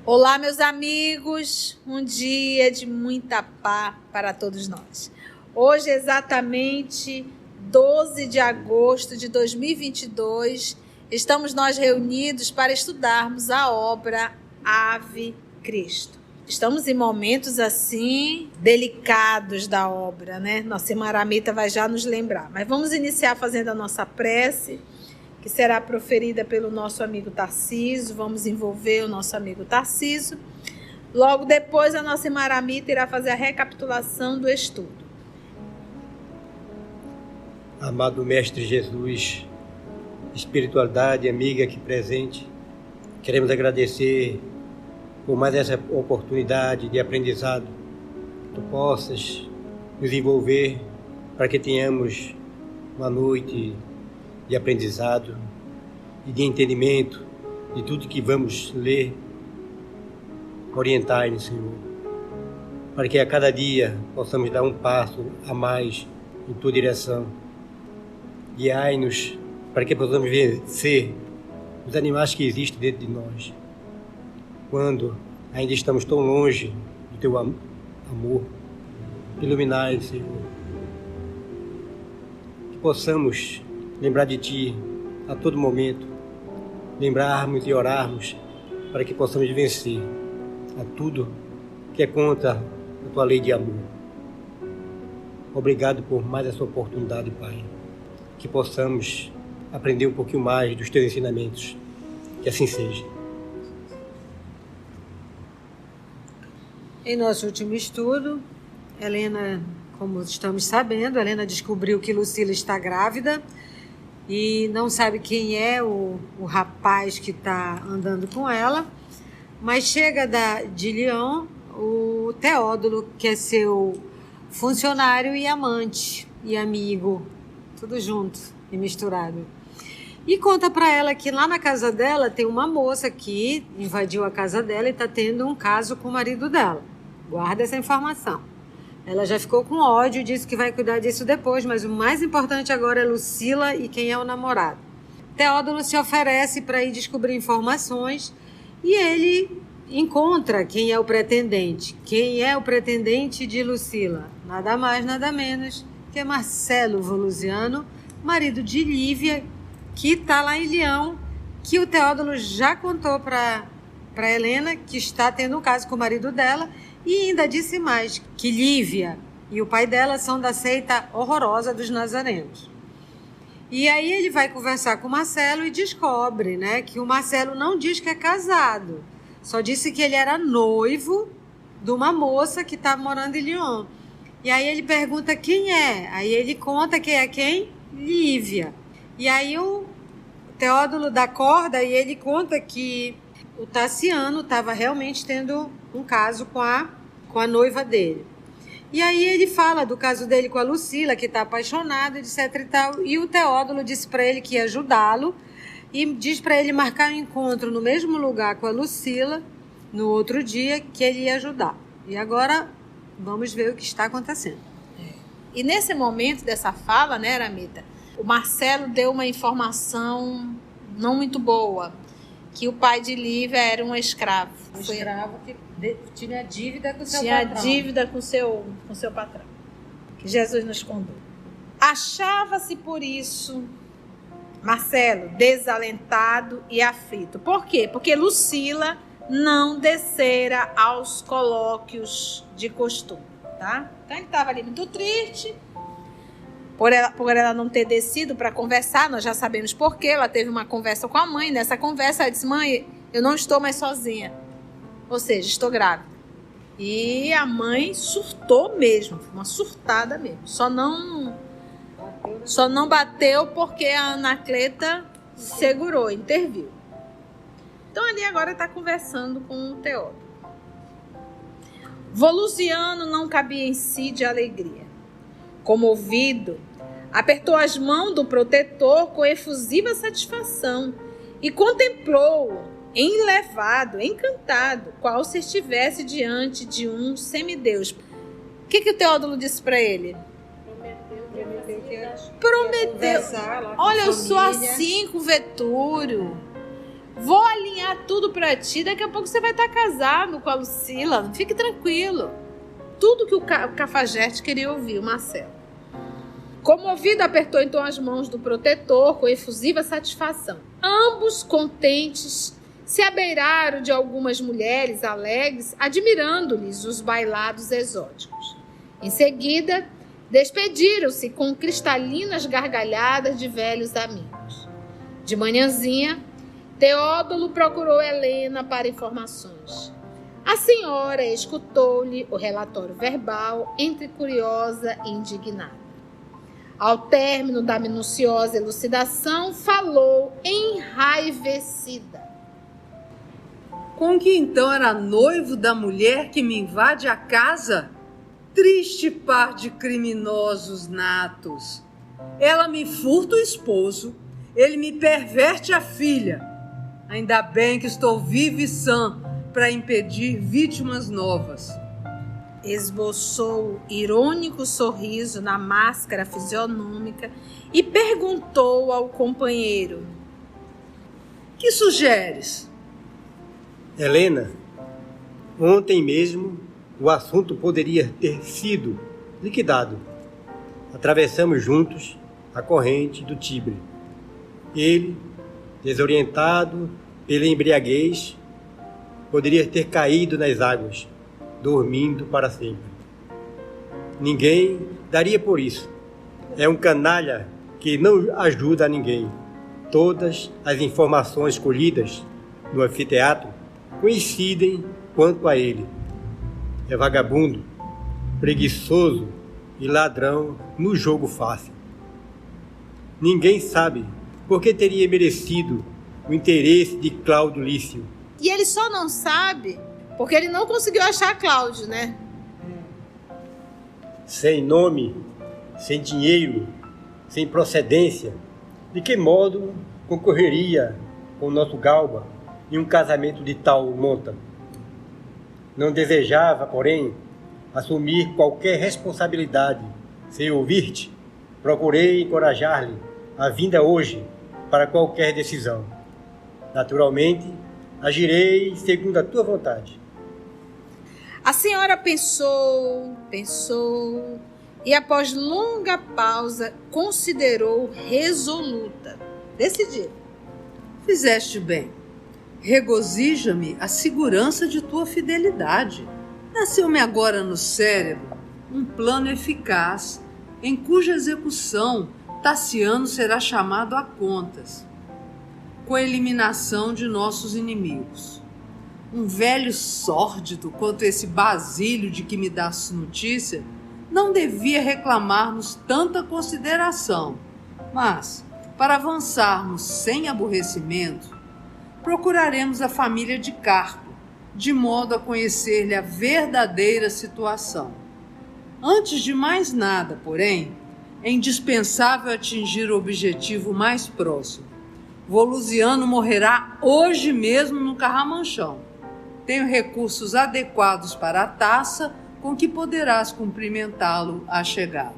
Olá, meus amigos, um dia de muita paz para todos nós. Hoje, exatamente 12 de agosto de 2022, estamos nós reunidos para estudarmos a obra Ave Cristo. Estamos em momentos assim delicados da obra, né? Nossa irmã Aramita vai já nos lembrar. Mas vamos iniciar fazendo a nossa prece, que será proferida pelo nosso amigo Tarcísio. Vamos envolver o nosso amigo Tarcísio. Logo depois, a nossa irmã Aramita irá fazer a recapitulação do estudo. Amado Mestre Jesus, espiritualidade amiga aqui presente, queremos agradecer por mais essa oportunidade de aprendizado. Que tu possas nos envolver para que tenhamos uma noite de aprendizado e de entendimento de tudo que vamos ler. Orientai-nos, Senhor, para que a cada dia possamos dar um passo a mais em tua direção. Guiai-nos para que possamos vencer os animais que existem dentro de nós, quando ainda estamos tão longe do teu amor. Iluminai, Senhor, que possamos lembrar de Ti a todo momento, lembrarmos e orarmos para que possamos vencer a tudo que é contra a Tua lei de amor. Obrigado por mais essa oportunidade, Pai, que possamos aprender um pouquinho mais dos Teus ensinamentos. Que assim seja. Em nosso último estudo, Helena, como estamos sabendo, Helena descobriu que Lucila está grávida e não sabe quem é o rapaz que está andando com ela, mas chega de Lyon o Teódulo, que é seu funcionário e amante e amigo, tudo junto e misturado. E conta para ela que lá na casa dela tem uma moça que invadiu a casa dela e está tendo um caso com o marido dela. Guarda essa informação. Ela já ficou com ódio e disse que vai cuidar disso depois, mas o mais importante agora é Lucila e quem é o namorado. Teódulo se oferece para ir descobrir informações e ele encontra quem é o pretendente. Quem é o pretendente de Lucila? Nada mais, nada menos que Marcelo Volusiano, marido de Lívia, que está lá em Lyon, que o Teódulo já contou para Helena, que está tendo um caso com o marido dela, e ainda disse mais, que Lívia e o pai dela são da seita horrorosa dos nazarenos. E aí ele vai conversar com o Marcelo e descobre, né, que o Marcelo não diz que é casado, só disse que ele era noivo de uma moça que estava morando em Lyon. E aí ele pergunta quem é, aí ele conta que é quem? Lívia. E aí o Teódulo dá corda e ele conta que o Tassiano estava realmente tendo um caso com a noiva dele. E aí ele fala do caso dele com a Lucila, que está apaixonada, etc e tal. E o Teódulo disse para ele que ia ajudá-lo e diz para ele marcar um encontro no mesmo lugar com a Lucila no outro dia, que ele ia ajudar. E agora vamos ver o que está acontecendo. E nesse momento dessa fala, né, Aramita, o Marcelo deu uma informação não muito boa, que o pai de Lívia era um escravo. Um escravo que tinha dívida com seu tinha patrão. Dívida com seu patrão. Que Jesus nos conduz. Achava-se por isso Marcelo desalentado e aflito. Por quê? Porque Lucila não descera aos colóquios de costume, tá? Então ele estava ali muito triste por ela não ter descido para conversar. Nós já sabemos por quê. Ela teve uma conversa com a mãe. Nessa conversa ela disse: mãe, eu não estou mais sozinha, ou seja, estou grávida. E a mãe surtou mesmo, uma surtada mesmo. Só não bateu porque a Anacleta segurou, interviu. Então ali agora está conversando com o Teódulo. Volusiano não cabia em si de alegria. Comovido, apertou as mãos do protetor com efusiva satisfação e contemplou-o, enlevado, encantado, qual se estivesse diante de um semideus. O que o Teódulo disse para ele? Prometeu. Olha, eu sou assim com Vetúrio. Vou alinhar tudo pra ti. Daqui a pouco você vai estar casado com a Lucila. Fique tranquilo. Tudo que o Cafajeste queria ouvir, o Marcelo. Comovido, apertou então as mãos do protetor com efusiva satisfação. Ambos, contentes, se abeiraram de algumas mulheres alegres, admirando-lhes os bailados exóticos. Em seguida, despediram-se com cristalinas gargalhadas de velhos amigos. De manhãzinha, Teódulo procurou Helena para informações. A senhora escutou-lhe o relatório verbal, entre curiosa e indignada. Ao término da minuciosa elucidação, falou enraivecida. Com que então era noivo da mulher que me invade a casa? Triste par de criminosos natos. Ela me furta o esposo, ele me perverte a filha. Ainda bem que estou viva e sã para impedir vítimas novas. Esboçou irônico sorriso na máscara fisionômica e perguntou ao companheiro. Que sugeres? Helena, ontem mesmo o assunto poderia ter sido liquidado. Atravessamos juntos a corrente do Tibre. Ele, desorientado pela embriaguez, poderia ter caído nas águas, dormindo para sempre. Ninguém daria por isso. É um canalha que não ajuda a ninguém. Todas as informações colhidas no anfiteatro coincidem quanto a ele. É vagabundo, preguiçoso e ladrão no jogo fácil. Ninguém sabe por que teria merecido o interesse de Cláudio Lício. E ele só não sabe porque ele não conseguiu achar Cláudio, né? Sem nome, sem dinheiro, sem procedência, de que modo concorreria com o nosso Galba em um casamento de tal monta? Não desejava, porém, assumir qualquer responsabilidade. Sem ouvir-te, procurei encorajar-lhe a vinda hoje para qualquer decisão. Naturalmente, agirei segundo a tua vontade. A senhora pensou e após longa pausa considerou resoluta. Decidida. Fizeste bem. Regozija-me a segurança de tua fidelidade. Nasceu-me agora no cérebro um plano eficaz, em cuja execução Tassiano será chamado a contas, com a eliminação de nossos inimigos. Um velho sórdido quanto esse Basílio de que me das notícia não devia reclamar-nos tanta consideração, mas, para avançarmos sem aborrecimento, procuraremos a família de Carpo, de modo a conhecer-lhe a verdadeira situação. Antes de mais nada, porém, é indispensável atingir o objetivo mais próximo. Volusiano morrerá hoje mesmo no Carramanchão. Tenho recursos adequados para a taça com que poderás cumprimentá-lo à chegada.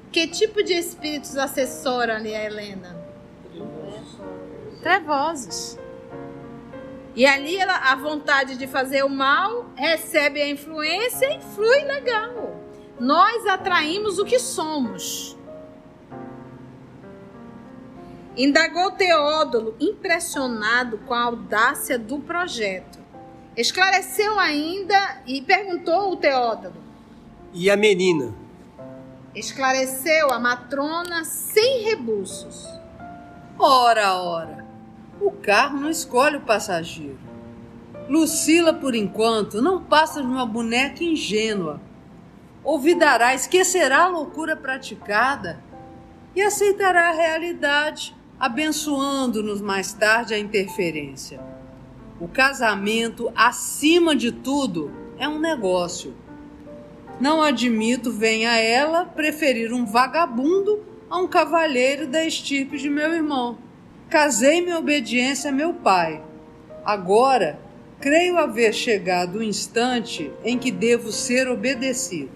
Que tipo de espíritos assessoram-lhe a Helena? Trevosos. E ali a vontade de fazer o mal recebe a influência e flui legal. Nós atraímos o que somos. Indagou Teódulo, impressionado com a audácia do projeto. Esclareceu ainda e perguntou o Teódulo. E a menina? Esclareceu a matrona sem rebuços. Ora, o carro não escolhe o passageiro. Lucila, por enquanto, não passa de uma boneca ingênua. Olvidará, esquecerá a loucura praticada e aceitará a realidade, abençoando-nos mais tarde a interferência. O casamento, acima de tudo, é um negócio. Não admito venha ela preferir um vagabundo a um cavalheiro da estirpe de meu irmão. Casei-me em obediência a meu pai. Agora, creio haver chegado o instante em que devo ser obedecido.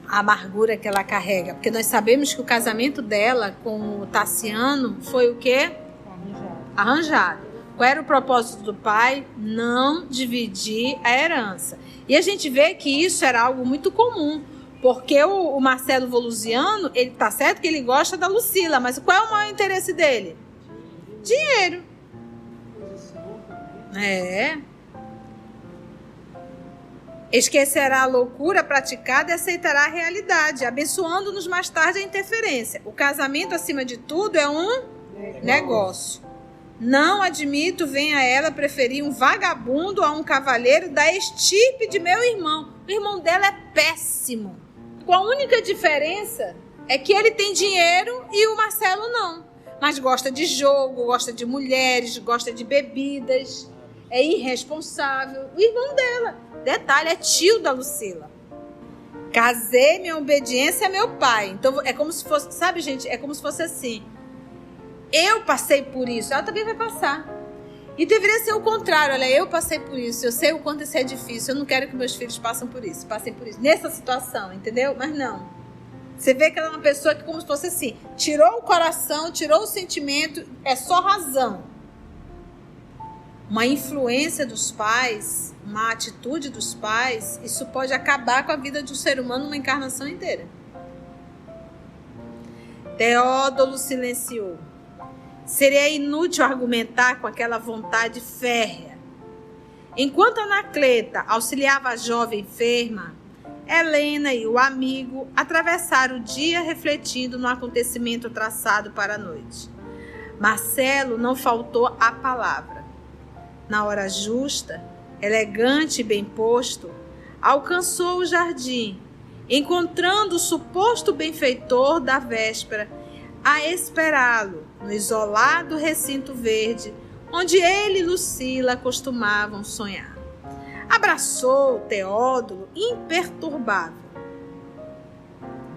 A amargura que ela carrega, porque nós sabemos que o casamento dela com o Tassiano foi o quê? arranjado. Qual era o propósito do pai? Não dividir a herança. E a gente vê que isso era algo muito comum, porque o Marcelo Volusiano, ele tá certo que ele gosta da Lucila, mas qual é o maior interesse dele? Dinheiro. Esquecerá a loucura praticada e aceitará a realidade, abençoando-nos mais tarde a interferência. O casamento, acima de tudo, é um negócio. Não admito, venha ela preferir um vagabundo a um cavalheiro da estirpe de meu irmão. O irmão dela é péssimo. Com a única diferença é que ele tem dinheiro e o Marcelo não. Mas gosta de jogo, gosta de mulheres, gosta de bebidas, é irresponsável. O irmão dela, detalhe, é tio da Lucila. Casei minha obediência a meu pai. Então é como se fosse, sabe, gente, é como se fosse assim. Eu passei por isso, ela também vai passar. E deveria ser o contrário, olha, eu passei por isso, eu sei o quanto isso é difícil, eu não quero que meus filhos passem por isso, nessa situação, entendeu? Mas não. Você vê que ela é uma pessoa que, como se fosse assim, tirou o coração, tirou o sentimento, é só razão. Uma influência dos pais, uma atitude dos pais, isso pode acabar com a vida de um ser humano numa encarnação inteira. Teódolo silenciou. Seria inútil argumentar com aquela vontade férrea. Enquanto Anacleta auxiliava a jovem enferma, Helena e o amigo atravessaram o dia refletindo no acontecimento traçado para a noite. Marcelo não faltou a palavra. Na hora justa, elegante e bem posto, alcançou o jardim, encontrando o suposto benfeitor da véspera a esperá-lo no isolado recinto verde, onde ele e Lucila costumavam sonhar. Abraçou Teódolo imperturbável.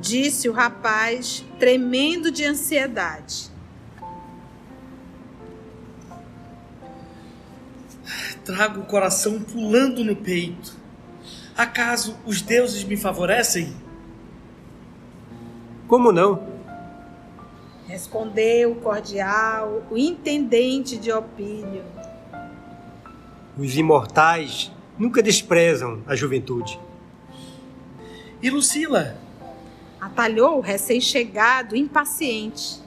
Disse o rapaz, tremendo de ansiedade. Trago o coração pulando no peito. Acaso os deuses me favorecem? Como não? Respondeu cordial o intendente de Opílio. Os imortais nunca desprezam a juventude. E Lucila? Atalhou o recém-chegado, impaciente.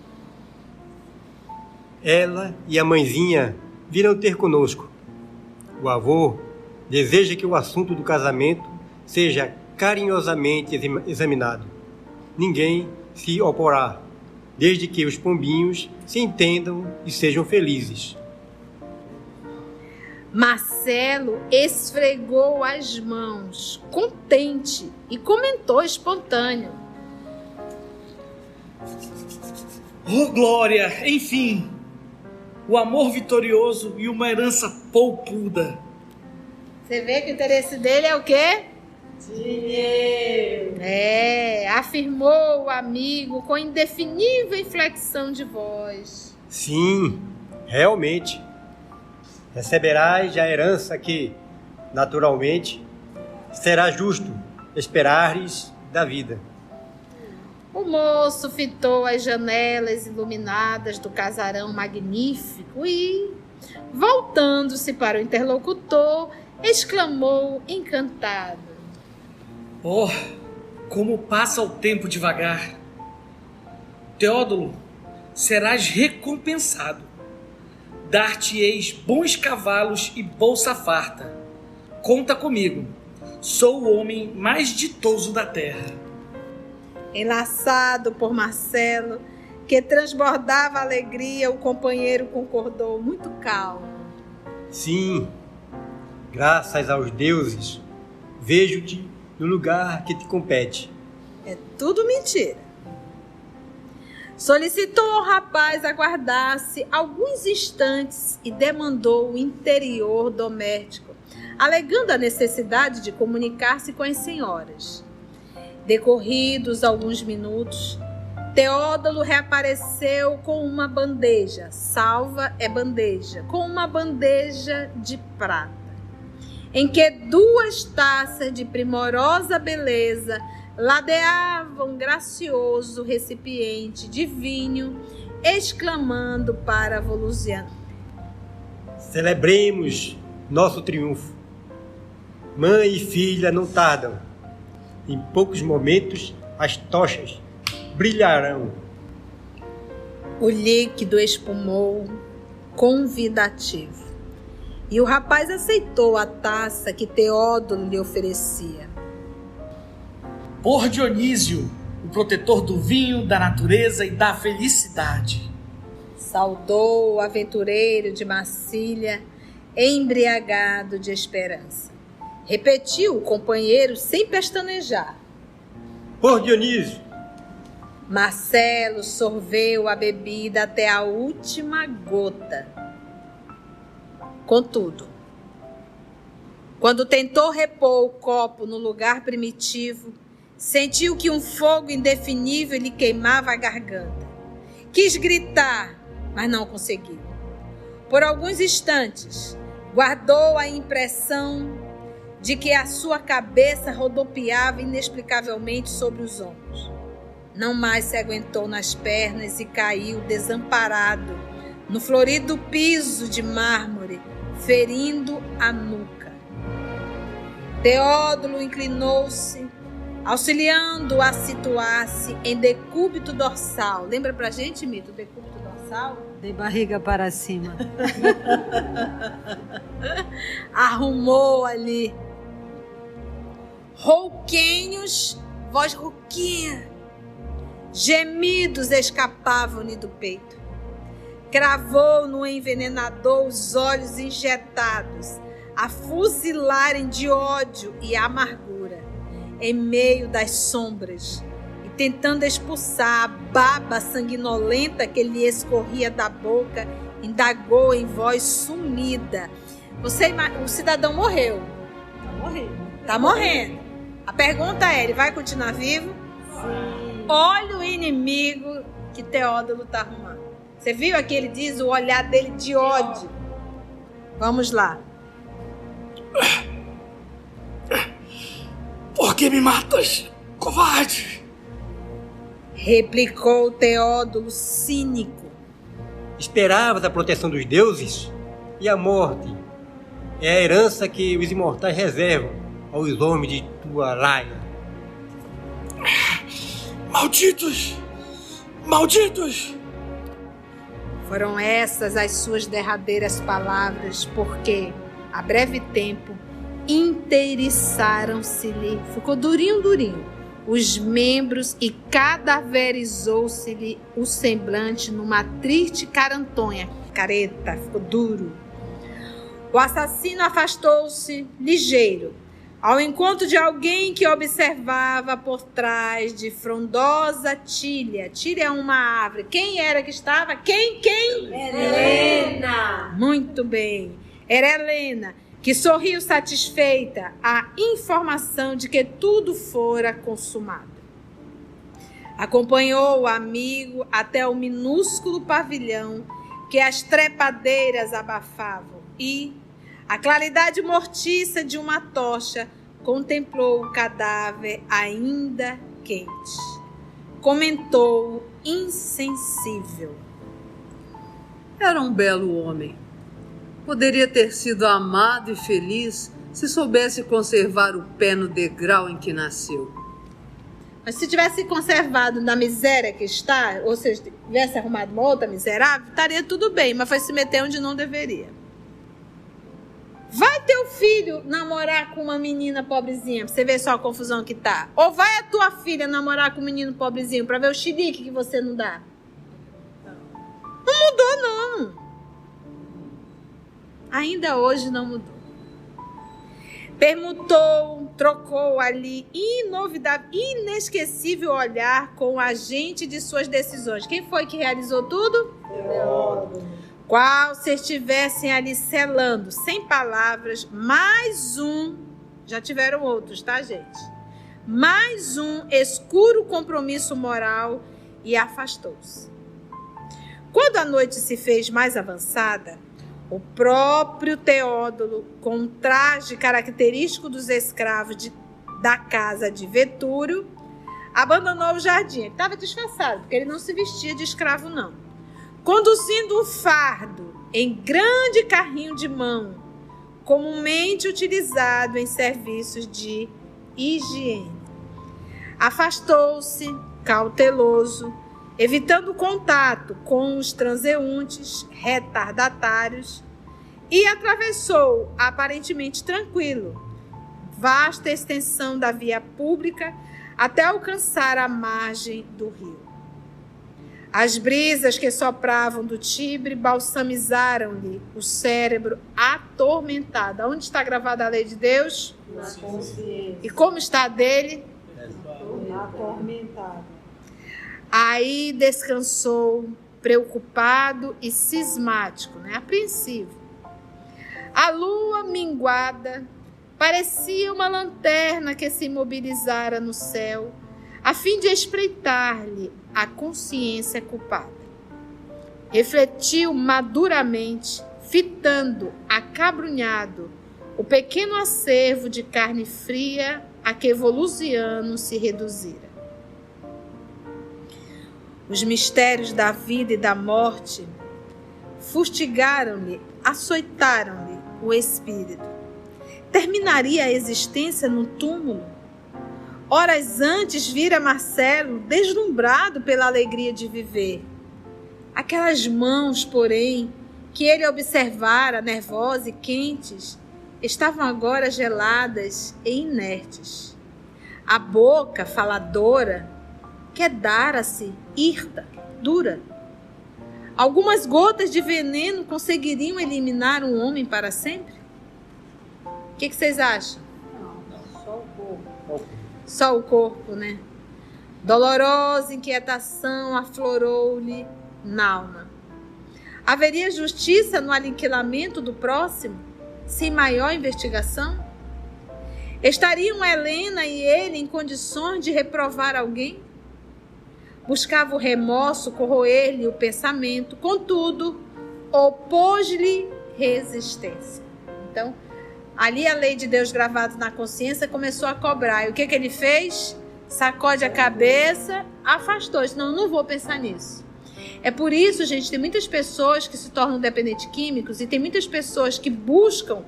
Ela e a mãezinha virão ter conosco. O avô deseja que o assunto do casamento seja carinhosamente examinado. Ninguém se oporá, desde que os pombinhos se entendam e sejam felizes. Marcelo esfregou as mãos, contente, e comentou espontâneo. Oh, glória! Enfim! O amor vitorioso e uma herança poupuda. Você vê que o interesse dele é o quê? Dinheiro. Afirmou o amigo com indefinível inflexão de voz. Sim, realmente. Receberás a herança que, naturalmente, será justo esperares da vida. O moço fitou as janelas iluminadas do casarão magnífico e, voltando-se para o interlocutor, exclamou encantado. Oh, como passa o tempo devagar! Teódolo, serás recompensado. Dar-te-eis bons cavalos e bolsa farta. Conta comigo, sou o homem mais ditoso da terra. Enlaçado por Marcelo, que transbordava alegria, o companheiro concordou muito calmo. Sim, graças aos deuses, vejo-te no lugar que te compete. É tudo mentira. Solicitou ao rapaz aguardasse alguns instantes e demandou o interior doméstico, alegando a necessidade de comunicar-se com as senhoras. Decorridos alguns minutos, Teódolo reapareceu com uma bandeja, com uma bandeja de prata, em que 2 taças de primorosa beleza ladeavam um gracioso recipiente de vinho, exclamando para Volusiano: Celebremos nosso triunfo. Mãe e filha não tardam. Em poucos momentos, as tochas brilharão. O líquido espumou, convidativo. E o rapaz aceitou a taça que Teódulo lhe oferecia. Por Dionísio, o protetor do vinho, da natureza e da felicidade. Saudou o aventureiro de Massília, embriagado de esperança. Repetiu o companheiro sem pestanejar. Por Dionísio. Marcelo sorveu a bebida até a última gota. Contudo, quando tentou repor o copo no lugar primitivo, sentiu que um fogo indefinível lhe queimava a garganta. Quis gritar, mas não conseguiu. Por alguns instantes, guardou a impressão de que a sua cabeça rodopiava inexplicavelmente sobre os ombros. Não mais se aguentou nas pernas e caiu desamparado no florido piso de mármore, ferindo a nuca. Teódulo inclinou-se, auxiliando a situar-se em decúbito dorsal. Lembra pra gente, Mito, decúbito dorsal? De barriga para cima. Arrumou ali. Rouquenhos, voz rouquinha. Gemidos escapavam-lhe do peito. Cravou no envenenador os olhos injetados, a fuzilarem de ódio e amargura, em meio das sombras, e tentando expulsar a baba sanguinolenta que lhe escorria da boca, indagou em voz sumida. O cidadão morreu. Tá morrendo. A pergunta é, ele vai continuar vivo? Sim. Olha o inimigo que Teódulo está arrumando. Você viu aqui, ele diz o olhar dele de ódio. Vamos lá. Por que me matas, covarde? Replicou Teódulo cínico. Esperavas a proteção dos deuses? E a morte é a herança que os imortais reservam aos homens de tua raia. Malditos! Malditos! Foram essas as suas derradeiras palavras, porque, a breve tempo, inteiriçaram-se-lhe, ficou durinho, os membros e cadaverizou-se-lhe o semblante numa triste carantonha. Careta, ficou duro. O assassino afastou-se ligeiro, ao encontro de alguém que observava por trás de frondosa tilha. Tilha é uma árvore. Quem era que estava? Quem? Helena! Muito bem. Era Helena, que sorriu satisfeita à informação de que tudo fora consumado. Acompanhou o amigo até o minúsculo pavilhão que as trepadeiras abafavam e, a claridade mortiça de uma tocha, contemplou o cadáver ainda quente. Comentou insensível. Era um belo homem. Poderia ter sido amado e feliz se soubesse conservar o pé no degrau em que nasceu. Mas se tivesse conservado na miséria que está, ou se tivesse arrumado uma outra miserável, estaria tudo bem, mas foi se meter onde não deveria. Vai teu filho namorar com uma menina pobrezinha, pra você ver só a confusão que tá. Ou vai a tua filha namorar com um menino pobrezinho, pra ver o xerique que você não dá. Não mudou, não. Ainda hoje não mudou. Permutou, trocou ali inesquecível olhar com o agente de suas decisões. Quem foi que realizou tudo? Qual se estivessem ali selando, sem palavras, mais um, já tiveram outros, tá, gente? Mais um escuro compromisso moral e afastou-se. Quando a noite se fez mais avançada, o próprio Teódulo, com um traje característico dos escravos da casa de Vetúrio, abandonou o jardim. Ele estava disfarçado, porque ele não se vestia de escravo, não. Conduzindo um fardo em grande carrinho de mão, comumente utilizado em serviços de higiene. Afastou-se, cauteloso, evitando contato com os transeuntes retardatários, e atravessou, aparentemente tranquilo, vasta extensão da via pública até alcançar a margem do rio. As brisas que sopravam do Tibre balsamizaram-lhe o cérebro atormentado. Onde está gravada a lei de Deus? Na consciência. E como está a dele? Atormentado. Aí descansou, preocupado e cismático, apreensivo. A lua minguada parecia uma lanterna que se imobilizara no céu, a fim de espreitar-lhe a consciência culpada. Refletiu maduramente, fitando, acabrunhado, o pequeno acervo de carne fria a que Volusiano se reduzira. Os mistérios da vida e da morte fustigaram-lhe, açoitaram-lhe o espírito. Terminaria a existência no túmulo? Horas antes vira Marcelo deslumbrado pela alegria de viver. Aquelas mãos, porém, que ele observara, nervosas e quentes, estavam agora geladas e inertes. A boca faladora quedara-se hirta, dura. Algumas gotas de veneno conseguiriam eliminar um homem para sempre? O que vocês acham? Não, só o corpo. Só o corpo, Dolorosa inquietação aflorou-lhe na alma. Haveria justiça no aniquilamento do próximo, sem maior investigação? Estariam Helena e ele em condições de reprovar alguém? Buscava o remorso corroer-lhe o pensamento, contudo, opôs-lhe resistência. Então, ali a lei de Deus gravada na consciência começou a cobrar. E o que ele fez? Sacode a cabeça, afastou-se. Não vou pensar nisso. É por isso, gente, tem muitas pessoas que se tornam dependentes químicos e tem muitas pessoas que buscam,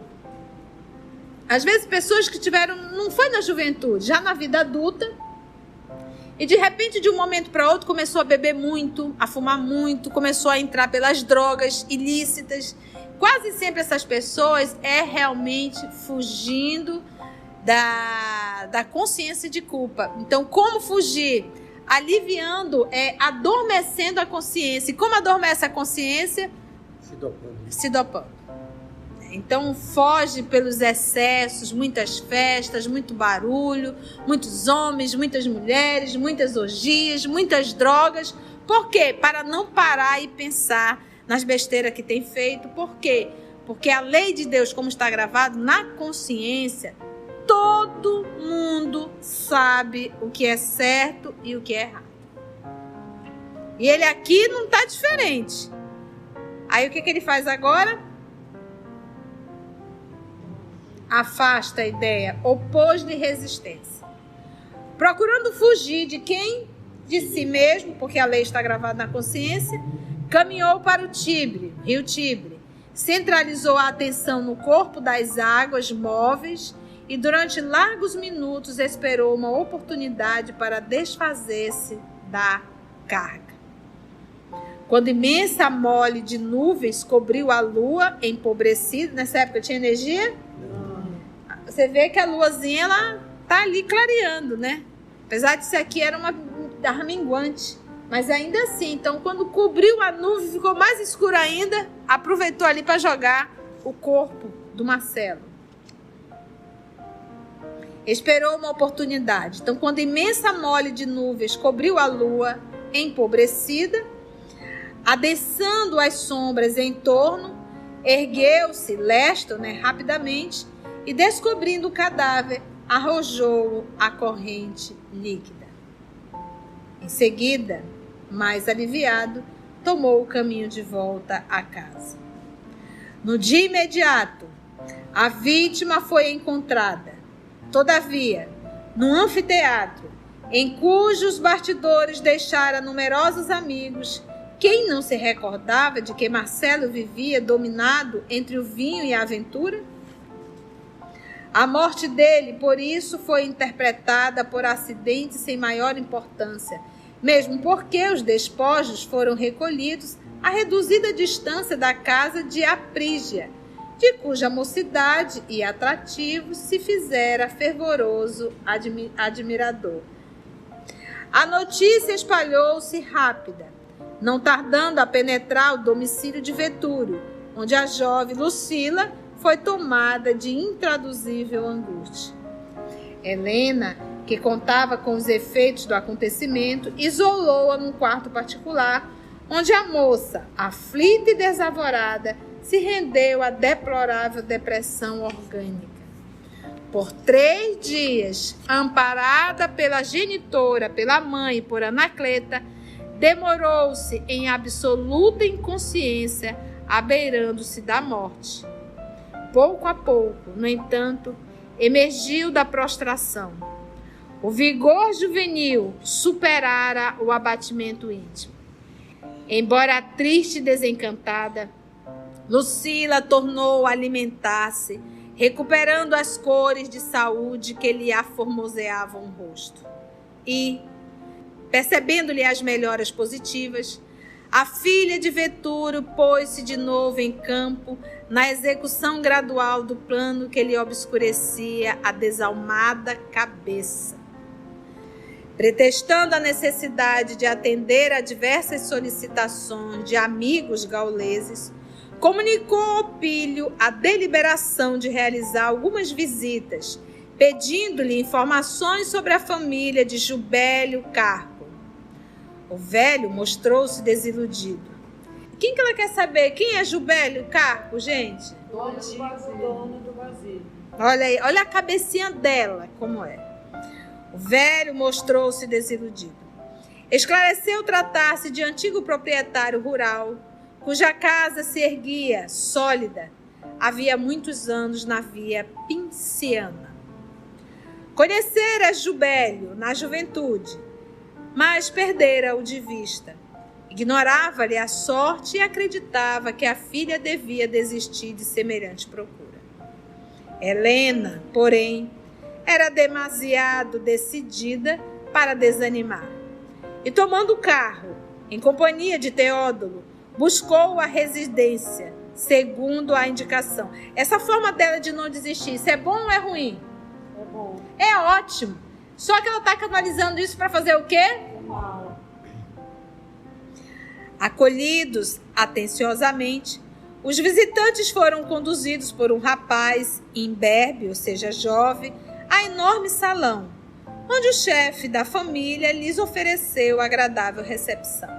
às vezes pessoas que tiveram, não foi na juventude, já na vida adulta, e de repente, de um momento para outro, começou a beber muito, a fumar muito, começou a entrar pelas drogas ilícitas. Quase sempre essas pessoas realmente fugindo da consciência de culpa. Então, como fugir? Aliviando, adormecendo a consciência. E como adormece a consciência? Se dopando. Então, foge pelos excessos, muitas festas, muito barulho, muitos homens, muitas mulheres, muitas orgias, muitas drogas. Por quê? Para não parar e pensar nas besteiras que tem feito. Por quê? Porque a lei de Deus, como está gravado na consciência, todo mundo sabe o que é certo e o que é errado. E ele aqui não está diferente. Aí o que ele faz agora? Afasta a ideia, opôs-lhe resistência. Procurando fugir de quem? De si mesmo, porque a lei está gravada na consciência, caminhou para o Tibre, rio Tibre, centralizou a atenção no corpo das águas móveis e durante largos minutos esperou uma oportunidade para desfazer-se da carga. Quando imensa mole de nuvens cobriu a lua empobrecida, nessa época tinha energia? Você vê que a luazinha, ela tá ali clareando, Apesar de isso aqui era uma minguante, mas ainda assim, então quando cobriu a nuvem, ficou mais escuro ainda, aproveitou ali para jogar o corpo do Marcelo. Esperou uma oportunidade. Então, quando imensa mole de nuvens cobriu a lua empobrecida, adensando as sombras em torno, ergueu-se lesto, rapidamente, e descobrindo o cadáver, arrojou-o à corrente líquida. Em seguida, mais aliviado, tomou o caminho de volta à casa. No dia imediato, a vítima foi encontrada. Todavia, no anfiteatro, em cujos bastidores deixara numerosos amigos, Quem não se recordava de que Marcelo vivia dominado entre o vinho e a aventura? A morte dele, por isso, foi interpretada por acidente sem maior importância, mesmo porque os despojos foram recolhidos a reduzida distância da casa de Aprígia, de cuja mocidade e atrativos se fizera fervoroso admirador. A notícia espalhou-se rápida, não tardando a penetrar o domicílio de Vetúrio, onde a jovem Lucila foi tomada de intraduzível angústia. Helena, que contava com os efeitos do acontecimento, isolou-a num quarto particular, onde a moça, aflita e desavorada, se rendeu à deplorável depressão orgânica. Por 3 dias, amparada pela genitora, pela mãe e por Anacleta, demorou-se em absoluta inconsciência, abeirando-se da morte. Pouco a pouco, no entanto, emergiu da prostração. O vigor juvenil superara o abatimento íntimo. Embora triste e desencantada, Lucila tornou a alimentar-se, recuperando as cores de saúde que lhe aformoseavam o rosto. E, percebendo-lhe as melhoras positivas, a filha de Vetúrio pôs-se de novo em campo na execução gradual do plano que lhe obscurecia a desalmada cabeça. Pretextando a necessidade de atender a diversas solicitações de amigos gauleses, comunicou ao Pílio a deliberação de realizar algumas visitas, pedindo-lhe informações sobre a família de Jubélio Carpo. O velho mostrou-se desiludido. Quem que ela quer saber? Quem é Jubélio Carpo, gente? Dono do vazio. Olha aí, olha a cabecinha dela, como é. O velho mostrou-se desiludido. Esclareceu tratar-se de antigo proprietário rural, cuja casa se erguia, sólida, havia muitos anos na via Pinciana. Conhecera Jubélio na juventude, mas perdera-o de vista. Ignorava-lhe a sorte e acreditava que a filha devia desistir de semelhante procura. Helena, porém, era demasiado decidida para desanimar. E tomando o carro, em companhia de Teódulo, buscou a residência, segundo a indicação. Essa forma dela de não desistir, isso é bom ou é ruim? É bom. É ótimo. Só que ela está canalizando isso para fazer o quê? Mal. Acolhidos atenciosamente, os visitantes foram conduzidos por um rapaz imberbe, ou seja, jovem, a enorme salão, onde o chefe da família lhes ofereceu agradável recepção.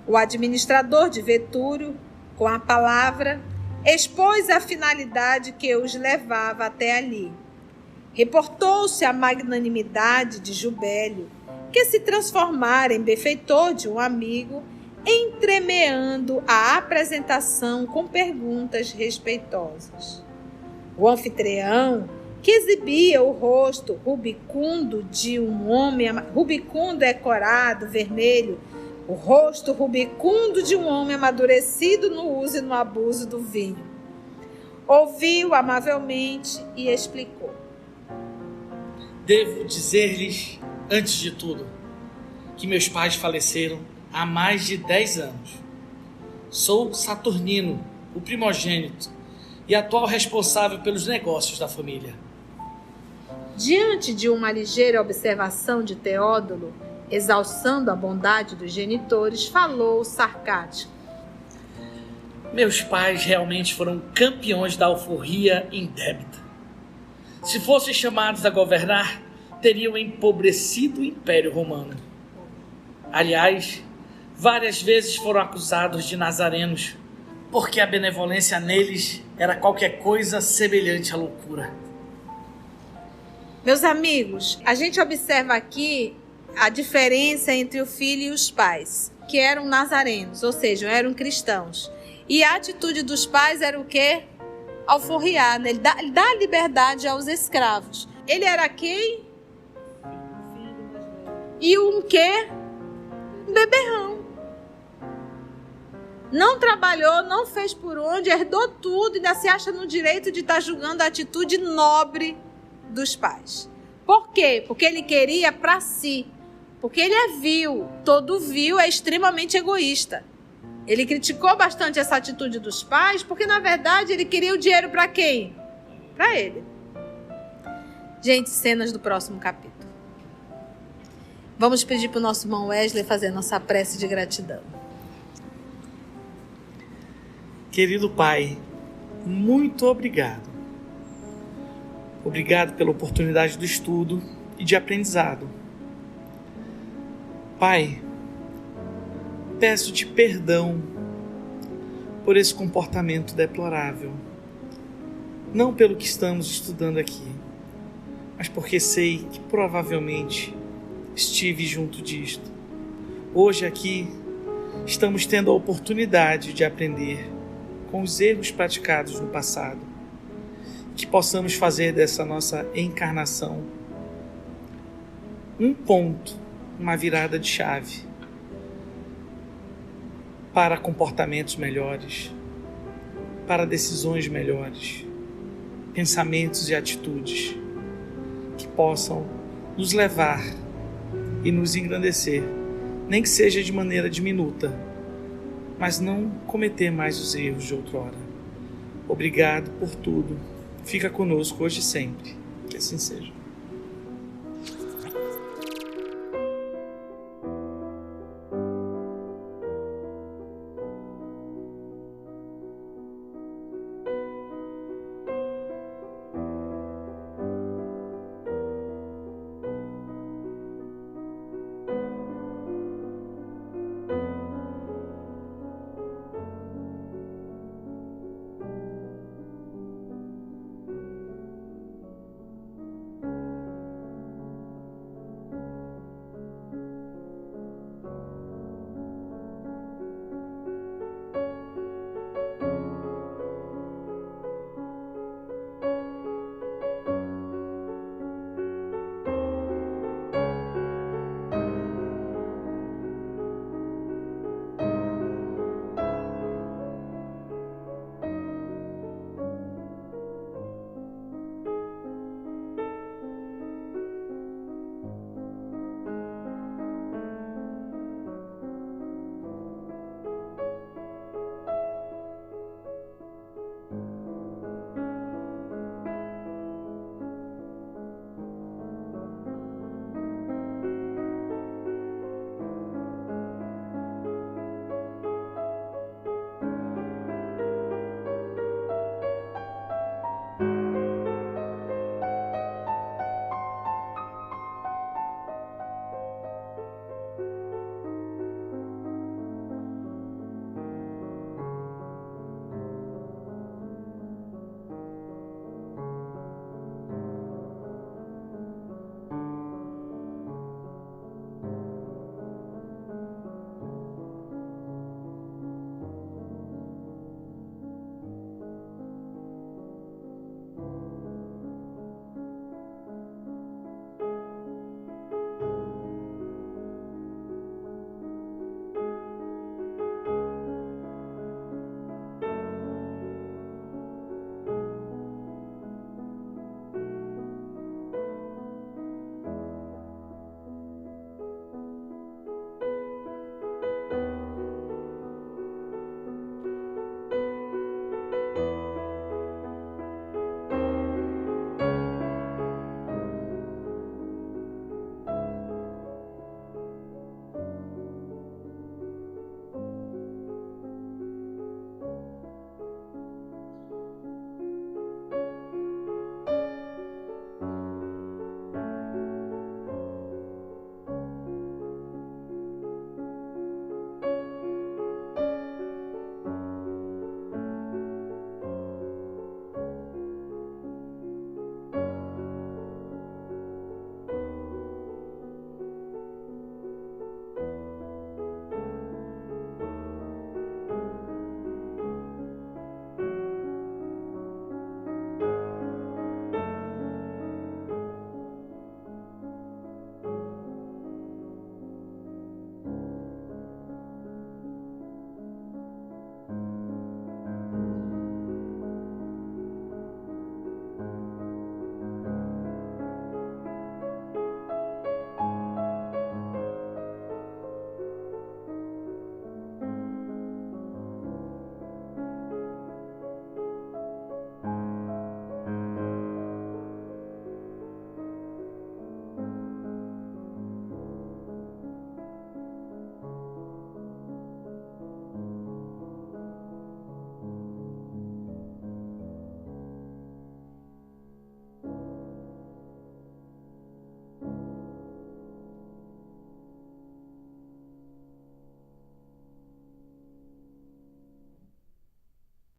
O administrador de Vetúrio, com a palavra, expôs a finalidade que os levava até ali. Reportou-se a magnanimidade de Jubélio, que se transformara em benfeitor de um amigo, entremeando a apresentação com perguntas respeitosas. O anfitrião, que exibia o rosto rubicundo de um homem, rubicundo é corado, vermelho, o rosto rubicundo de um homem amadurecido no uso e no abuso do vinho. Ouviu amavelmente e explicou. Devo dizer-lhes, antes de tudo, que meus pais faleceram há mais de 10 anos. Sou Saturnino, o primogênito, e atual responsável pelos negócios da família. Diante de uma ligeira observação de Teódulo, exalçando a bondade dos genitores, falou sarcástico. Meus pais realmente foram campeões da alforria indébita. Se fossem chamados a governar, teriam empobrecido o Império Romano. Aliás, várias vezes foram acusados de nazarenos, porque a benevolência neles era qualquer coisa semelhante à loucura. Meus amigos, a gente observa aqui a diferença entre o filho e os pais, que eram nazarenos, ou seja, eram cristãos. E a atitude dos pais era o quê? Alforriar, né? Ele dá liberdade aos escravos. Ele era quem? E um quê? Um beberrão. não trabalhou, não fez por onde, herdou tudo e ainda se acha no direito de estar julgando a atitude nobre dos pais. Por quê? Porque ele queria para si. Porque ele é vil. Todo vil é extremamente egoísta. Ele criticou bastante essa atitude dos pais porque, na verdade, ele queria o dinheiro para quem? Para ele. Gente, cenas do próximo capítulo. Vamos pedir para o nosso irmão Wesley fazer a nossa prece de gratidão. Querido Pai, muito obrigado. Obrigado pela oportunidade do estudo e de aprendizado. Pai, peço-te perdão por esse comportamento deplorável. Não pelo que estamos estudando aqui, mas porque sei que provavelmente estive junto disto. Hoje aqui estamos tendo a oportunidade de aprender com os erros praticados no passado. Que possamos fazer dessa nossa encarnação um ponto, uma virada de chave para comportamentos melhores, para decisões melhores, pensamentos e atitudes que possam nos levar e nos engrandecer, nem que seja de maneira diminuta, mas não cometer mais os erros de outrora. Obrigado por tudo. Fica conosco hoje e sempre. Que assim seja.